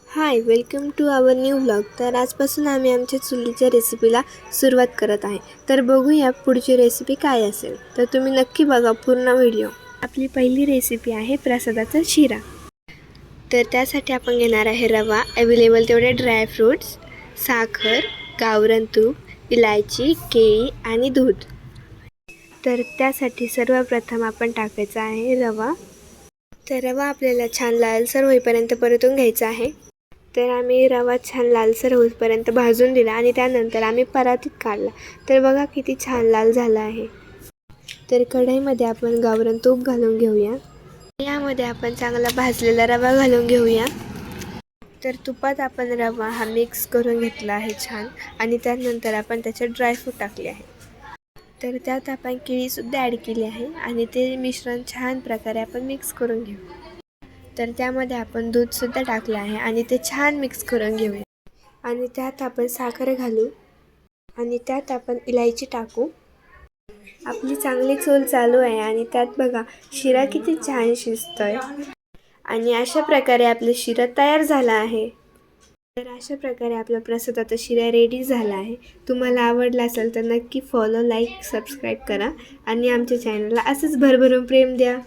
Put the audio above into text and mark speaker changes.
Speaker 1: High, welcome to our new vlog. तर आजपासून आम्ही आमच्या चुलीच्या रेसिपीला सुरुवात करत आहे. तर बघूया पुढची रेसिपी काय असेल. तर तुम्ही नक्की बघा पूर्ण व्हिडिओ. आपली पहिली रेसिपी आहे प्रसादाचा शिरा. तर त्यासाठी आपण घेणार आहे रवा, अवेलेबल तेवढे ड्रायफ्रूट्स, साखर, गावरान तूप, इलायची, केळी आणि दूध. तर त्यासाठी सर्वप्रथम आपण टाकायचा आहे रवा. तर रवा आपल्याला छान लालसर होईपर्यंत परतून घ्यायचा आहे. तर आम्ही रवा छान लालसर होईपर्यंत भाजून दिला आणि त्यानंतर आम्ही परातीत काढला. तर बघा किती छान लाल झाला आहे. तर कढईमध्ये आपण गावरान तूप घालून घेऊया. यामध्ये आपण चांगला भाजलेला रवा घालून घेऊया. तर तुपात आपण रवा हा मिक्स करून घेतला आहे छान आणि त्यानंतर आपण त्याच्यात ड्रायफ्रूट टाकले आहे. तर त्यात आपण केळीसुद्धा ॲड केली आहे आणि ते मिश्रण छान प्रकारे आपण मिक्स करून घेऊ. तर त्यामध्ये आपण दूधसुद्धा टाकलं आहे आणि ते छान मिक्स करून घेऊया. आणि त्यात आपण साखर घालू आणि त्यात आपण इलायची टाकू. आपली चांगली चूल चालू आहे आणि त्यात बघा शिरा किती छान शिजतोय. आणि अशा प्रकारे आपलं शिरा तयार झाला आहे. तर अशा प्रकारे आपला प्रसादाचा शिरा रेडी झाला आहे. तुम्हाला आवडला असेल तर नक्की फॉलो, लाईक, सबस्क्राईब करा आणि आमच्या चॅनलला असंच भरभरून प्रेम द्या.